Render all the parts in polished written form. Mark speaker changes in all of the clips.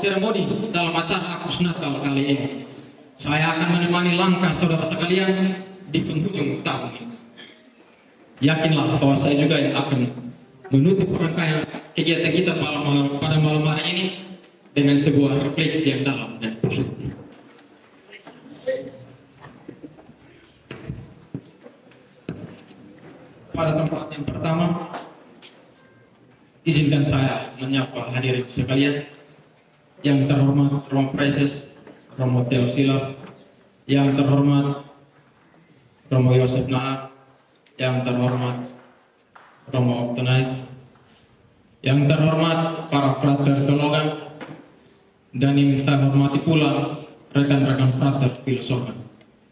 Speaker 1: seremoni dalam acara Akus Natal kali ini. Saya akan menemani langkah saudara sekalian di penghujung tahun ini. Yakinlah bahwa saya juga yang akan menutup rangkaian kegiatan kita pada malam hari ini dengan sebuah refleksi yang dalam dan positif. Pada tempat yang pertama, izinkan saya menyapa hadirin sekalian. Yang terhormat Romo Preses, Romo Theosila, yang terhormat Romo Yosef Naat, yang terhormat Romo Oktenai, yang terhormat para frater teologan, dan yang terhormati pula rekan-rekan frater filsofan.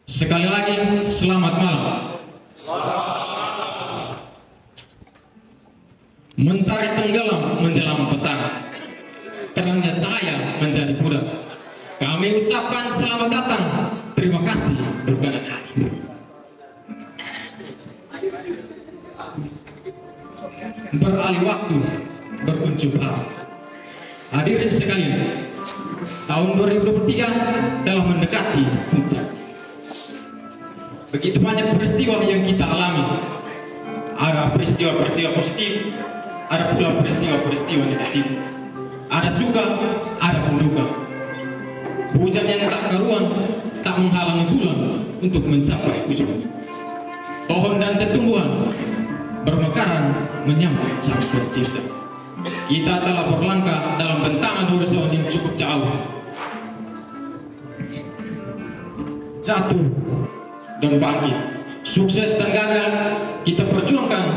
Speaker 1: Sekali lagi, selamat malam. Mentari tenggelam menjelang petang, terangnya cahaya menjadi pudar. Kami ucapkan selamat datang, terima kasih berkenan hadir. Beralih waktu, berkunjung asa. Hadirin sekalian, tahun 2023 telah mendekati puncak. Begitu banyak peristiwa yang kita alami. Ada peristiwa-peristiwa positif, ada pula peristiwa-peristiwa negatif. Ada suka, ada penduka. Hujan yang tak karuan tak menghalangi bulan untuk mencapai tujuan. Pohon dan tumbuhan bermekaran menyambut sang pencipta. Kita telah berlangkah dalam bentangan horizon yang cukup jauh. Jatuh dan bangkit, sukses dan gagal kita perjuangkan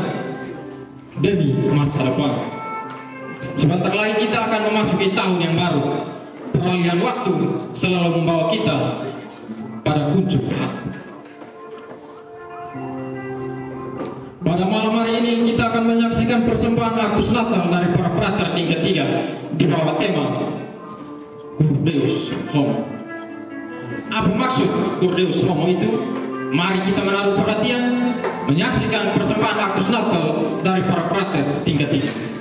Speaker 1: demi masa depan. Sebentar lagi kita akan memasuki tahun yang baru. Peralihan waktu selalu membawa kita pada puncak hati. Pada malam hari ini kita akan menyaksikan persembahan Akus Natal dari para frater tingkat 3 di bawah tema Cur Deus Homo. Apa maksud Cur Deus Homo itu? Mari kita menaruh perhatian menyaksikan persembahan Akus Natal dari para frater tingkat 3.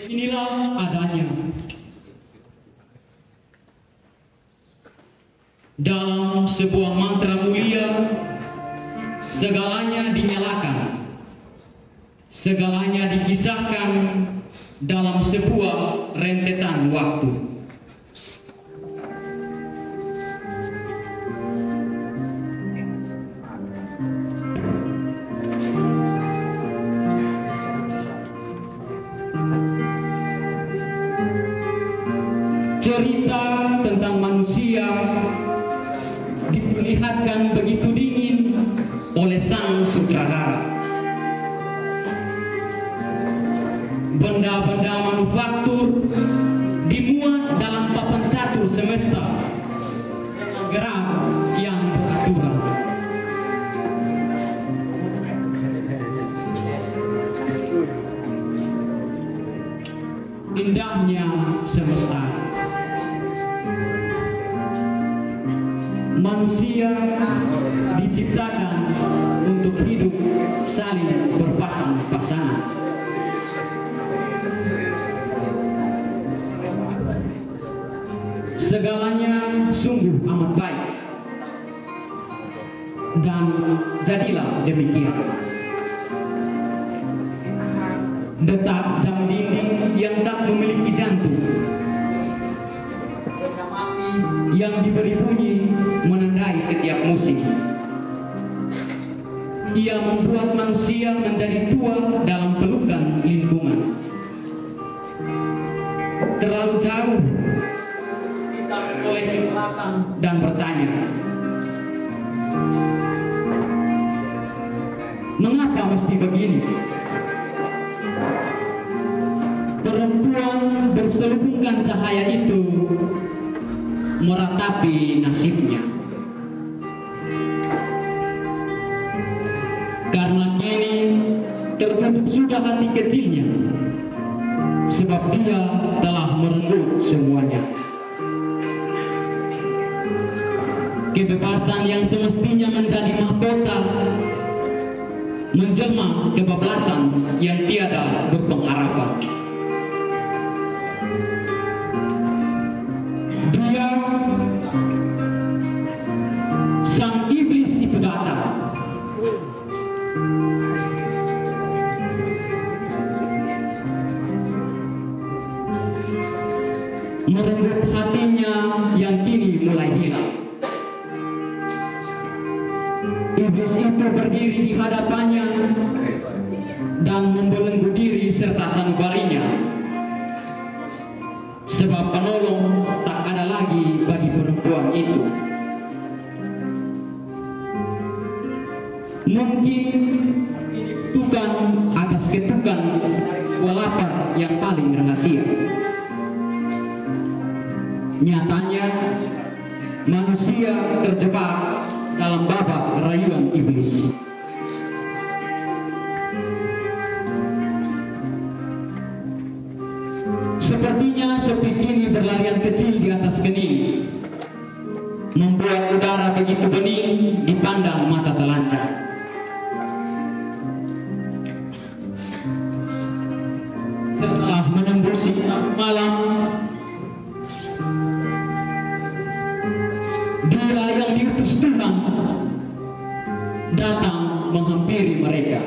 Speaker 1: Inilah adanya dalam sebuah mantra mulia, segalanya dinyalakan, segalanya dikisahkan dalam sebuah rentetan waktu. Cerita tentang manusia diperlihatkan begitu dingin oleh sang sutradara. Benda-benda manufaktur dimuat dalam papan catur semesta dengan gerak yang beraturan.
Speaker 2: Dan jadilah demikian. Detak jam dinding yang tak memiliki jantung, yang diberi bunyi menandai setiap musim. Ia membuat manusia menjadi tua dalam pelukan lingkungan. Terlalu jauh kita boleh ke belakang dan bertanya, mengapa mesti begini? Perempuan berselubungkan cahaya itu meratapi nasibnya. Karena kini tertutup sudah hati kecilnya, sebab dia telah merenggut semuanya. Kebebasan yang semestinya menjadi mahkota menjelma kebablasan yang tiada berpengharapan. Dia, sang iblis itu datang. Merenggut hatinya yang kini mulai hilang. Iblis itu berdiri di hadapannya dan membelenggu diri serta sanubarinya, sebab penolong tak ada lagi bagi perempuan itu. Mungkin bukan atas ketukan sebuah lapar yang paling rahasia. Nyatanya manusia terjebak dalam babak rayuan iblis. Sepertinya sepi kini berlarian kecil di atas kening, membuat udara begitu bening dipandang mata telanjang. Setelah menembusi malam, dia yang diutus Tuhan datang menghampiri mereka.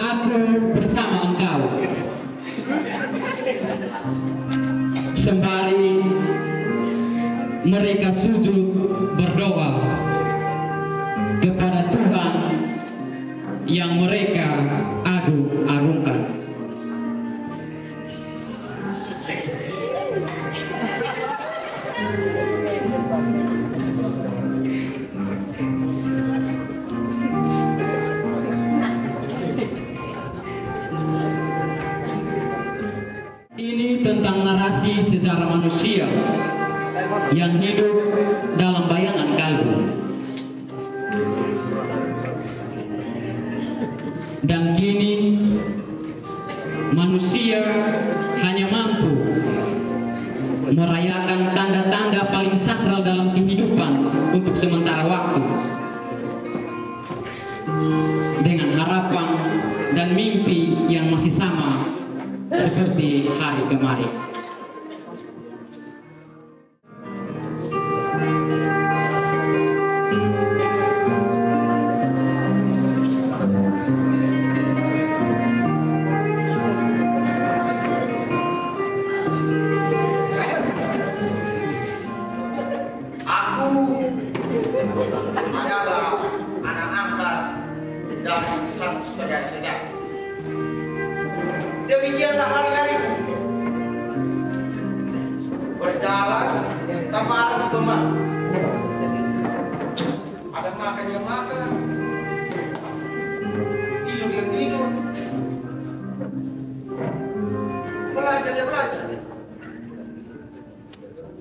Speaker 2: Aku bersama engkau. Sembari mereka sujud berdoa kepada Tuhan yang mereka agung-agungkan. Ini tentang narasi sejarah manusia yang hidup dalam bayangan kalbu. Dan kini manusia hanya mampu merayakan tanda-tanda paling sakral dalam kehidupan untuk sementara waktu, dengan harapan dan mimpi yang masih sama seperti hari kemarin.
Speaker 3: Adalah anak angkat dari sang saudara sejati. Demikianlah hari-hari berjalan teman teman. Ada makan dia makan, tidur dia tidur, belajar dia belajar.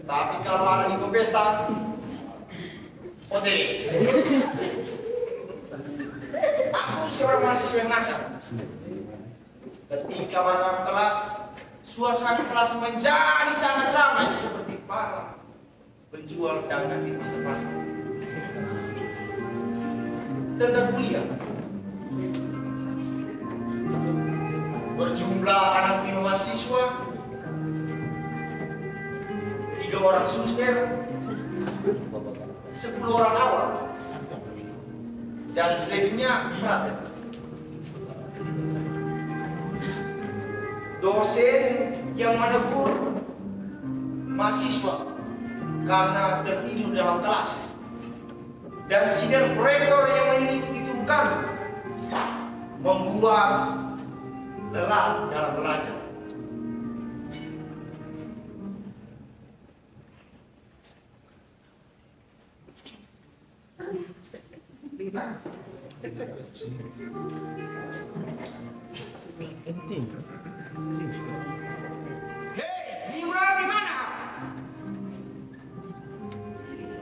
Speaker 3: Tapi kalau ada di pesta, OTW. Aku seorang mahasiswa yang nakal. Ketika dalam kelas, suasana kelas menjadi sangat ramai seperti para penjual dagangan di pasar-pasar. Tengah kuliah, berjumlah anak mahasiswa, 3 orang suster, 10 orang awal dan selebihnya frater. Dosen yang menegur mahasiswa karena tertidur dalam kelas, dan senior prorektor yang menyelidiki kami membuat lelah dalam belajar.
Speaker 4: Hei, Miura di mana?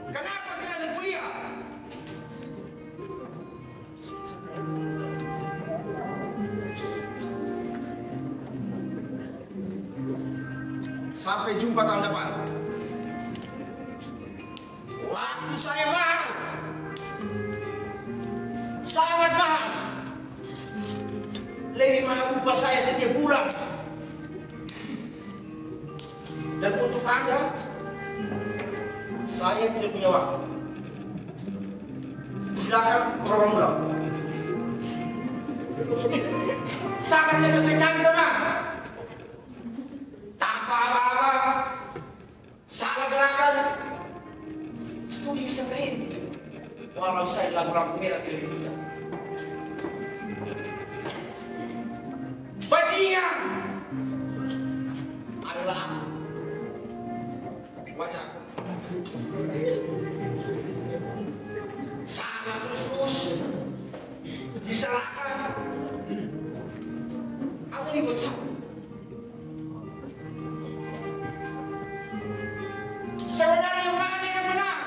Speaker 4: Kenapa tidak ada kuliah?
Speaker 3: Sampai jumpa tahun depan.
Speaker 4: Waktu saya mahal, sangat mahal.
Speaker 3: Lebih mana upah saya setiap bulan. Dan untuk Anda, saya tidak punya waktu. Silakan tolong pulang.
Speaker 4: Sangat lebih sekali teman. Tanpa apa-apa, salah gerakan,
Speaker 3: Studi bisa berhenti. Walau saya lampu merah tidak diminta.
Speaker 4: bajingan
Speaker 3: Adalah wajah.
Speaker 4: salah terus disalahkan
Speaker 3: Atau dibuat salah.
Speaker 4: sebenarnya mana yang benar?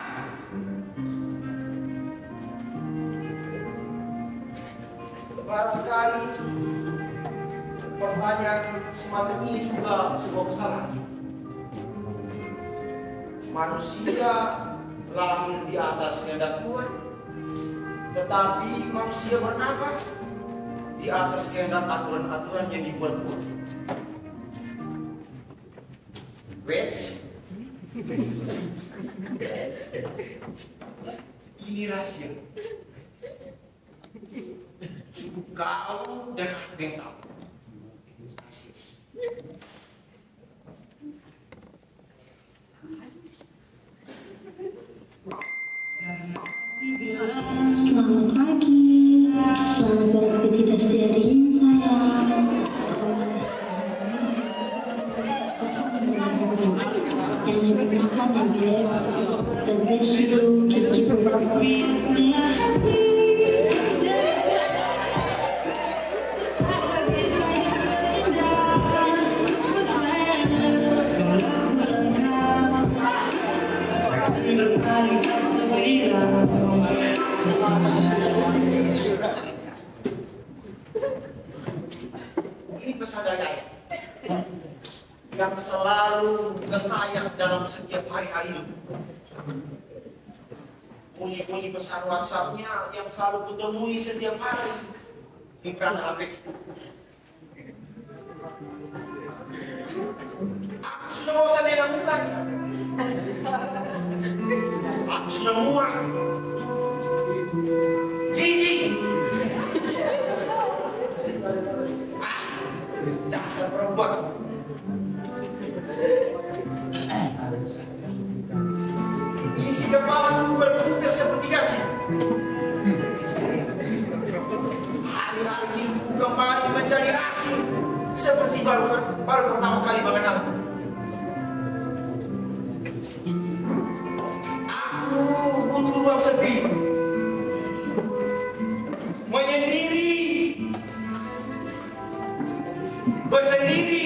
Speaker 3: Barangkali pertanyaan semacam ini juga sebuah kesalahan. Manusia lahir di atas kehendak Tuhan, tetapi manusia bernapas di atas kehendak aturan-aturan yang dibuat Tuhan. Wets, ini rahasia. Cukup kau dan aku yang tahu.
Speaker 5: Selamat pagi, selamat beraktivitas di hari ini sayang. Jangan makan ya beb, terus
Speaker 3: Ini pesan dari ayah yang selalu gentayak dalam setiap hari-hari hidup. Bunyi-bunyi pesan WhatsApp-nya yang selalu kutemui setiap hari di peran HP. Aku sudah bosan dengan mukanya. Aku sudah muak. Jijik. Dasar perempuan. Isi kepalaku berputar seperti gasing. Hari-hari hidupku kembali menjadi asing, seperti baru pertama kali mengenal. Aku butuh ruang sepi, menyendiri, bersendiri,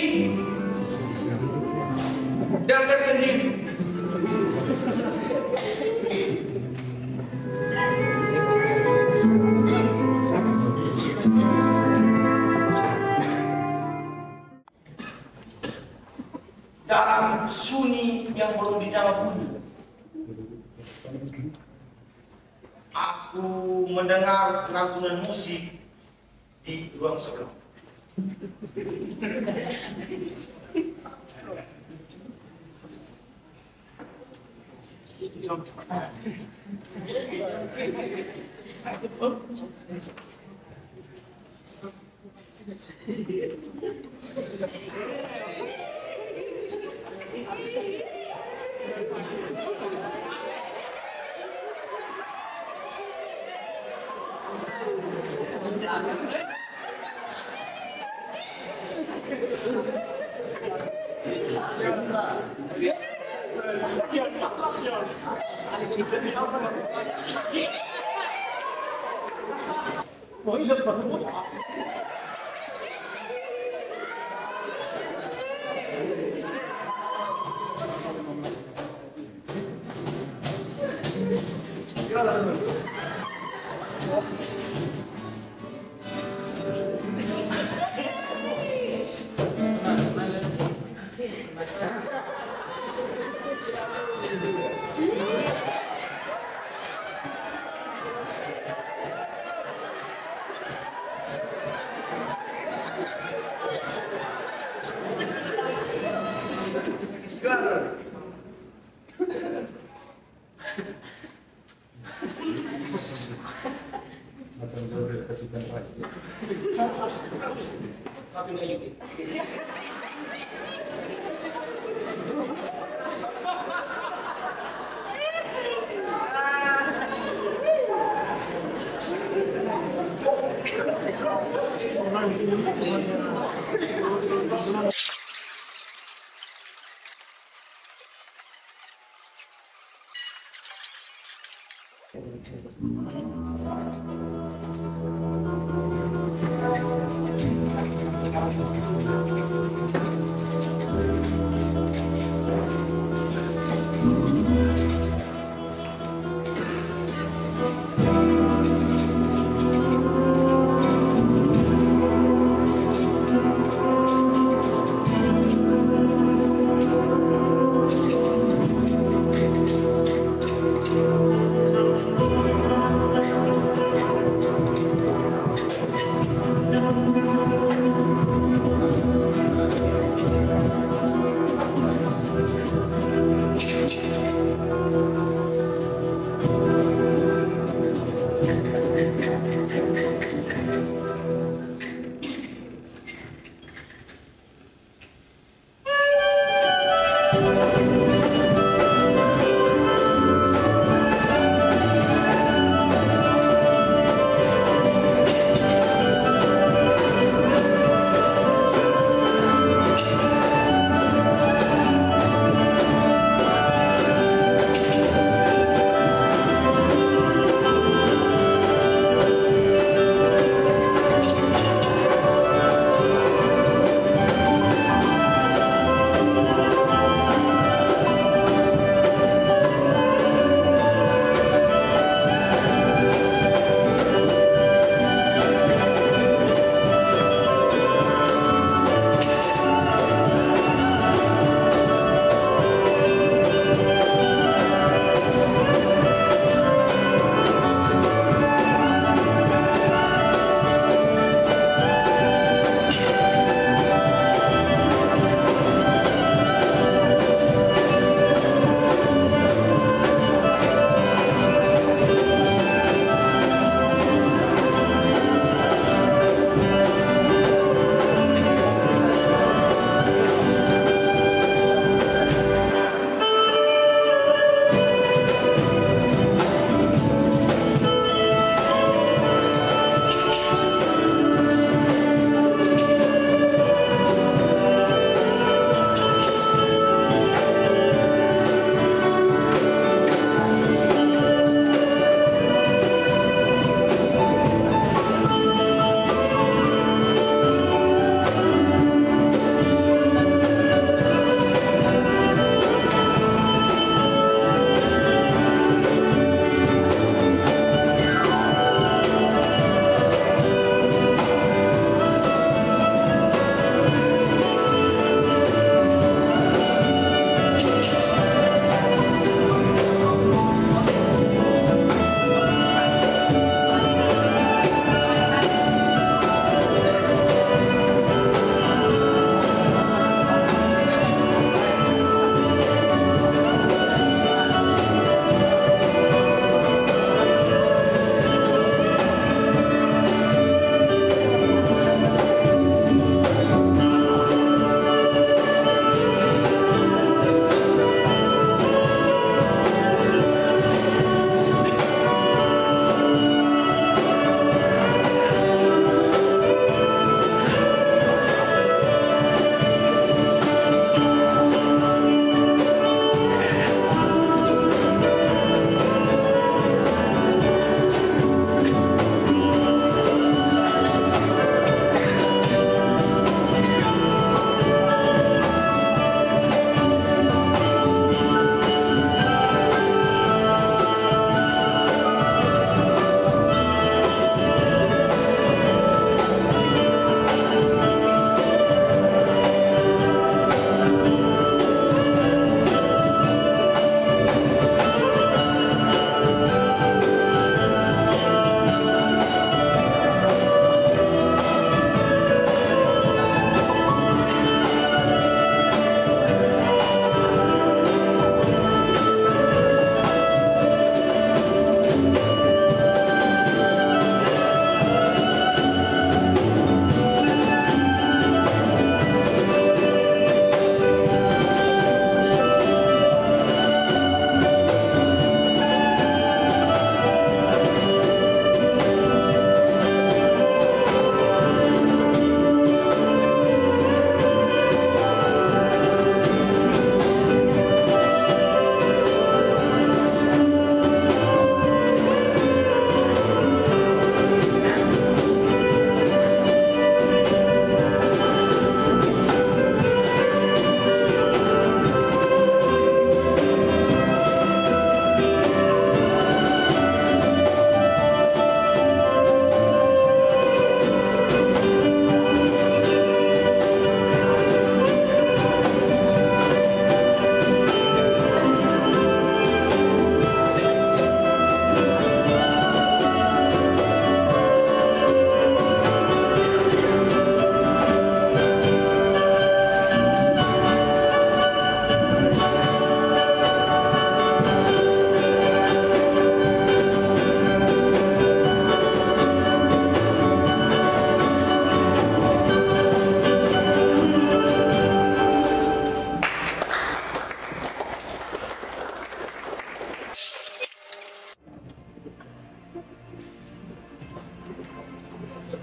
Speaker 3: dan tersendiri. Dalam sunyi yang belum dijawab bunyi, aku mendengar lantunan musik di ruang sebelah.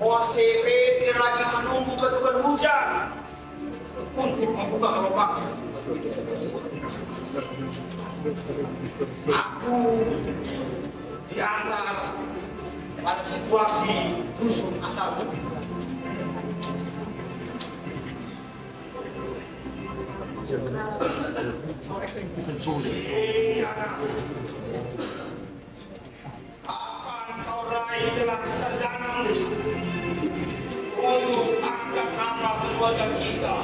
Speaker 4: OCP tidak lagi menunggu ketukan hujan untuk membuka gerobaknya. Aku diantar pada situasi rusuh asalku. Kapan kau raih gelar sarjana untuk angkat nama keluarga kita?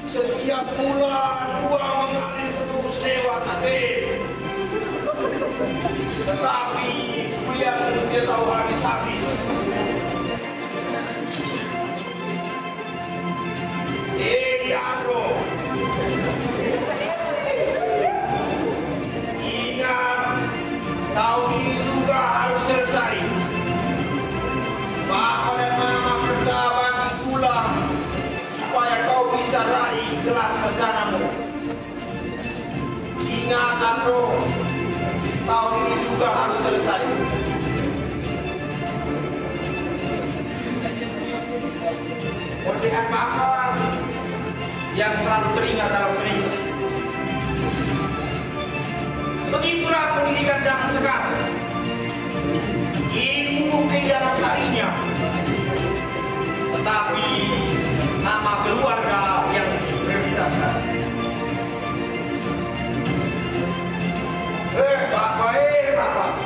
Speaker 4: Setiap bulan uang mengalir terus lewat hati, tetapi kuliah dia tahu habis-habis. Diandro, ingat, tahun ini juga harus selesai. Papa dan Mama kerja bagi pulang supaya kau bisa raih gelar sarjanamu. Ingat, Andro, tahun ini juga harus selesai. Ocehan Papa yang selalu teringat dalam telinga. Begitulah pendidikan zaman sekarang. Ilmu kehilangan harinya, tetapi nama keluarga yang diprioritaskan. Bapak.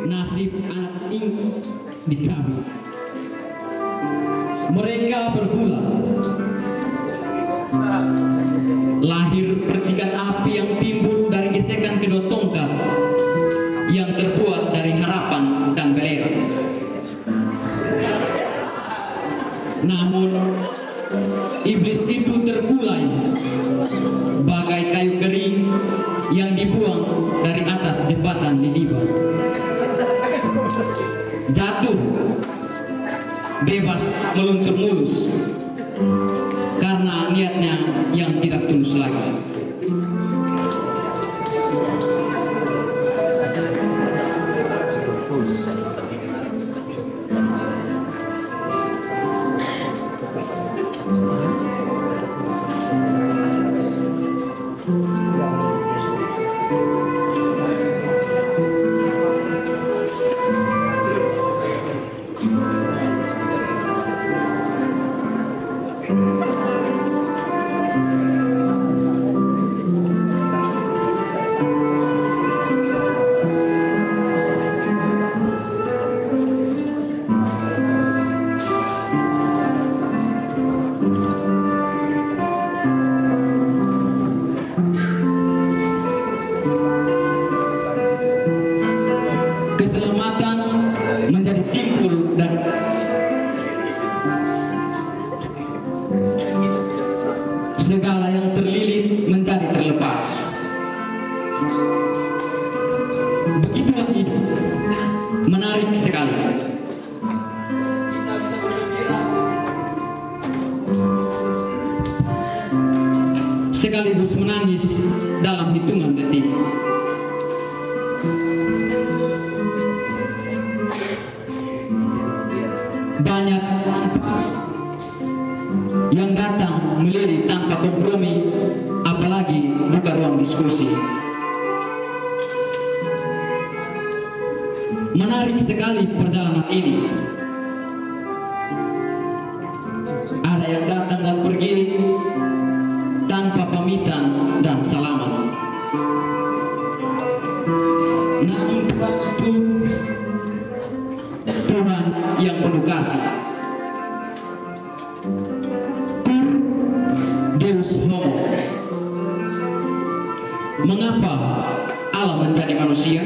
Speaker 2: Nasib anak ini dicabut. Mereka bergula. Lahir percikan api yang timbul dari gesekan kedua tongkat yang terbuat dari harapan dan belerang. Namun iblis itu terkulai bagai kayu kering yang dibuang dari atas jembatan Nidiba. Jatuh bebas meluncur mulus karena niatnya yang tidak tulus lagi. keselamatan menjadi simpul dan segala yang terlilit menjadi terlepas. Begitulah hidup, menarik sekali. Sekaligus menangis dalam hitungan detik. Banyak yang datang melirik tanpa kompromi, apalagi buka ruang diskusi. Menarik sekali perjalanan ini. Ada yang datang dan pergi tanpa pamitan dan salaman. Namun itu Tuhan yang penuh kasih. Deus homo. Mengapa Allah menjadi manusia?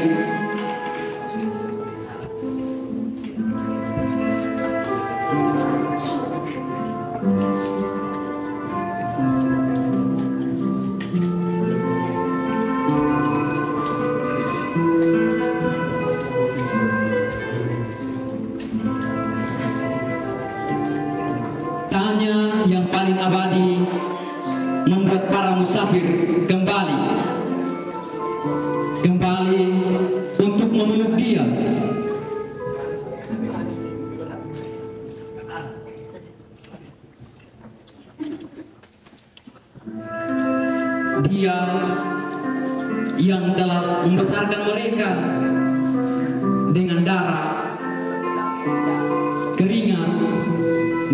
Speaker 2: Tanya yang paling abadi membuat para musafir kembali untuk memeluk Dia. Dia yang telah membesarkan mereka dengan darah, keringat,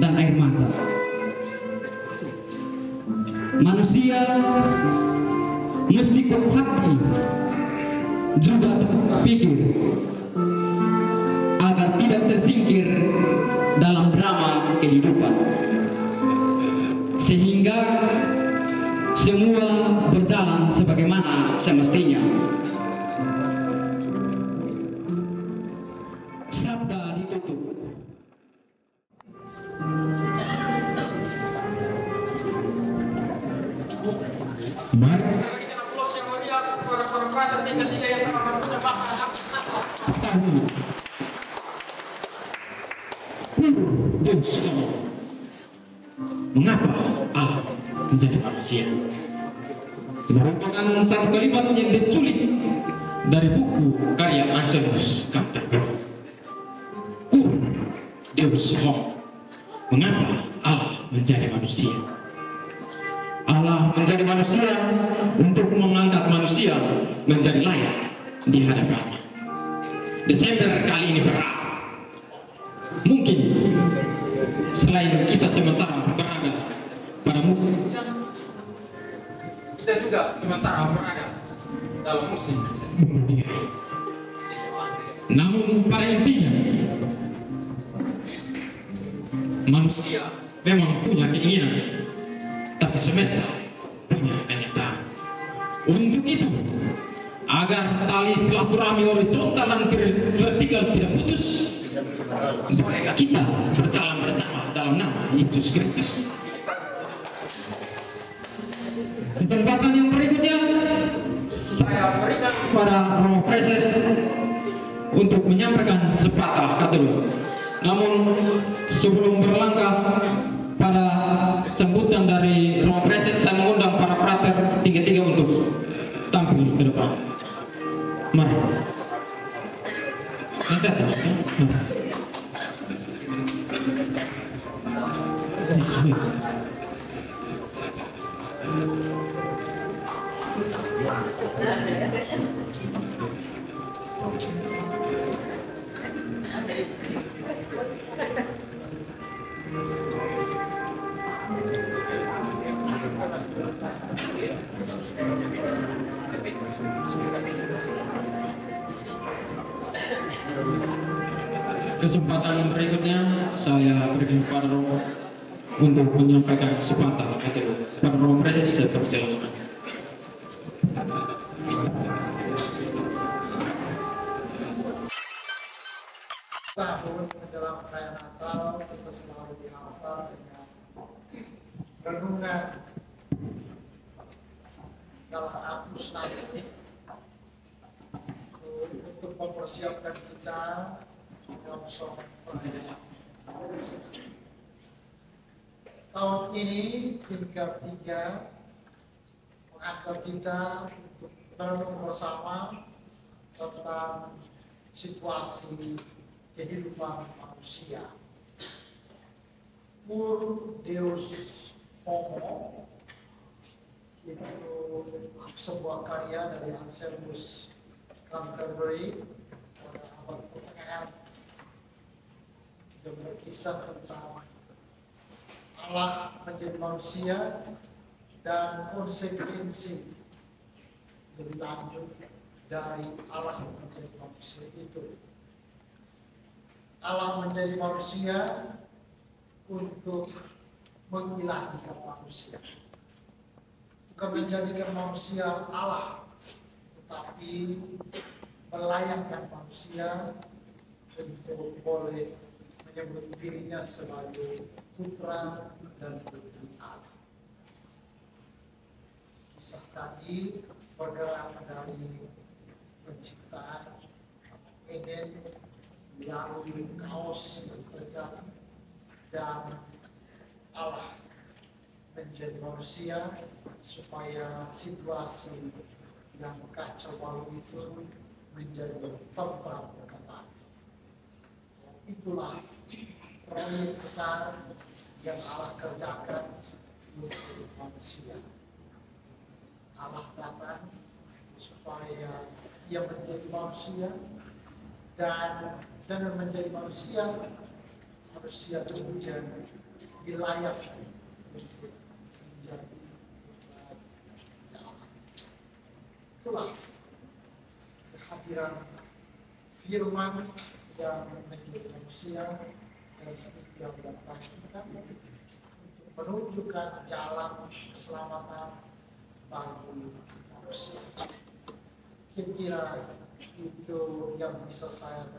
Speaker 2: dan air mata. Manusia mesti berhati juga berpikir agar tidak tersingkir dalam drama kehidupan, sehingga semua berjalan sebagaimana semestinya. Sabda ditutup. Mari Deus homo. Mengapa Allah menjadi manusia? Merupakan satu kalimat yang diculik dari buku karya Anselmus Canterbury. Deus homo. Mengapa Allah menjadi manusia? Allah menjadi manusia untuk mengangkat manusia menjadi layak di hadapannya. Desember kali ini berat. Mungkin selain kita sementara berada pada musim, kita juga sementara berada dalam musim bunuh diri. Namun pada intinya manusia memang punya keinginan, tapi semesta punya kenyataan. Untuk itu, agar tali silaturahmi horizontal dan vertikal tidak putus, kita berjalan bersama dalam nama Yesus Kristus. Kesempatan yang berikutnya saya berikan kepada Romo Preses untuk menyampaikan sepatah kata. Namun sebelum berlangkah pada sambutan dari Romo Preses, saya mengundang para frater tiga-tiga untuk tampil ke depan. Mari. Kesempatan berikutnya saya berikan kepada Romo untuk menyampaikan sepatah kata. Pada Romo Preses saya persilakan.
Speaker 6: Tahun menjelang perayaan Natal kita selalu dihafal dengan renungan dalam Agustus nanti untuk mempersiapkan kita dalam sholat perayaan. Tahun ini tingkat 3 mengangkat kita untuk merenung bersama tentang situasi kehidupan manusia. Pur Deus Homo itu sebuah karya dari Anselmus Canterbury pada abad pertengahan yang berkisah tentang Allah menjadi manusia dan konsekuensi lebih lanjut dari Allah menjadi manusia itu. Allah menjadi manusia untuk mengilahikan manusia, bukan menjadikan manusia Allah, tetapi melayakkan manusia untuk boleh menyebut dirinya sebagai putra dan putri Allah. Kisah tadi bergerak dari penciptaan Eden, lalu kaos yang terjadi, dan Allah menjadi manusia supaya situasi yang kacau balau itu menjadi tempat berkembang. Itulah proyek besar yang Allah kerjakan untuk manusia. Allah datang supaya ia menjadi manusia, dan dengan menjadi manusia kemudian dilayakkan untuk menjadi Allah. Itulah kehadiran firman yang menjadi manusia dan setiap datang kita untuk menunjukkan jalan keselamatan bagi manusia. Kira-kira itu yang bisa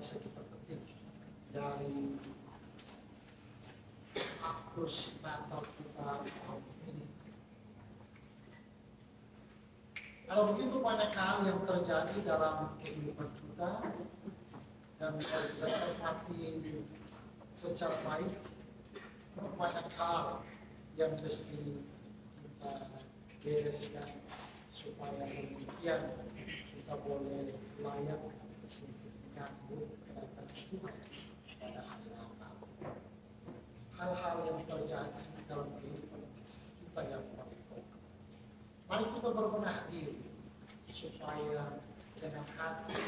Speaker 6: kita petik dari Agustus Natal kita tahun ini. Kalau begitu banyak hal yang terjadi dalam kehidupan kita dan kalau kita cermati secara baik, banyak hal yang mesti kita bereskan supaya demikian kita boleh layak untuk menyambut kedatangan Tuhan pada hari Natal. Hal-hal yang terjadi dalam kehidupan kita yang berikut. Mari kita berbenah diri supaya dengan hati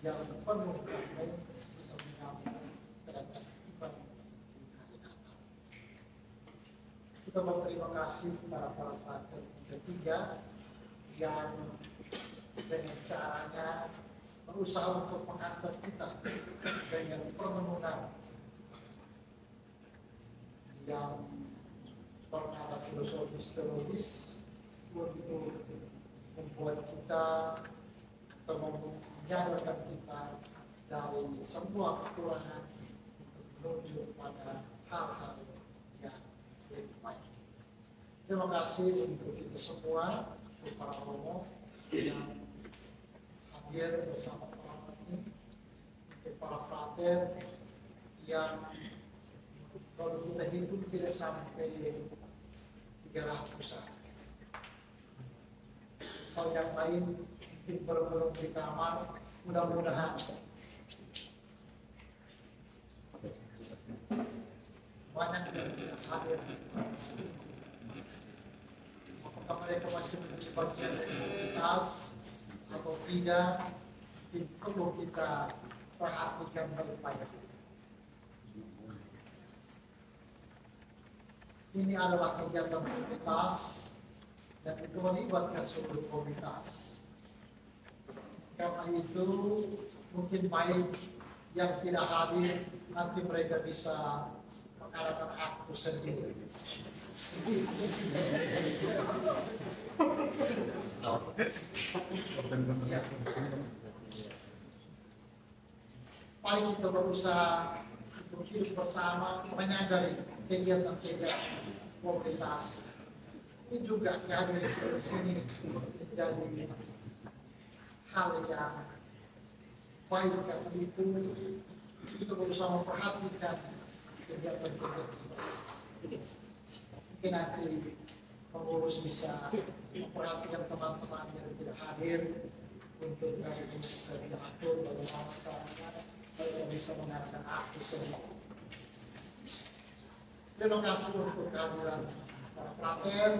Speaker 6: yang penuh damai kita menyambut kedatangan Tuhan di hari Natal. Kita berterima kasih kepada para frater ketiga yang dengan caranya berusaha untuk mengangkat kita dengan permenungan yang bernada filosofis teologis untuk membuat kita atau menyadarkan kita dari semua kekurangan untuk menuju pada hal-hal yang lebih baik. Terima kasih untuk kita semua, untuk para romo yang hadir bersama malam ini, untuk para frater yang kalau kita hidup tidak sampai 300-an. Kalau yang lain mungkin belum di kamar, mudah-mudahan banyak yang tidak hadir. Apakah mereka masih menjadi bagian dari komunitas atau tidak, perlu kita perhatikan baik-baik. Ini adalah kegiatan komunitas dan itu melibatkan seluruh komunitas. Karena itu mungkin baik yang tidak hadir nanti mereka bisa mengadakan aktu sendiri. Ya. Mari kita berusaha untuk hidup bersama, menyadari kegiatan-kegiatan komunitas. Ini juga kehadiran di sini menjadi hal yang baik karena itu kita berusaha memperhatikan kegiatan-kegiatan. Mungkin nanti pengurus bisa memperhatikan teman-teman yang tidak hadir untuk dari ini bisa diatur bagaimana caranya kita bisa mengadakan aksi semua. Terima kasih untuk kehadiran para frater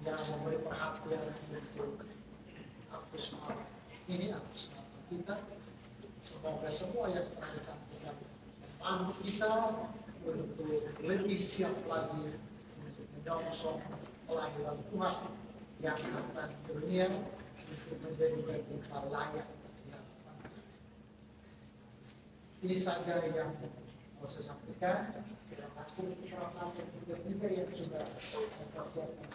Speaker 6: yang memberi perhatian untuk aktus ini, aktus kita. Semoga semua yang terkait dengan mandu kita untuk lebih siap lagi untuk menyongsong kelahiran Tuhan yang akan ke dunia untuk menjadikan kita layak. Ini saja yang mau saya sampaikan. Terima kasih kepada para yang sudah mempersiapkan.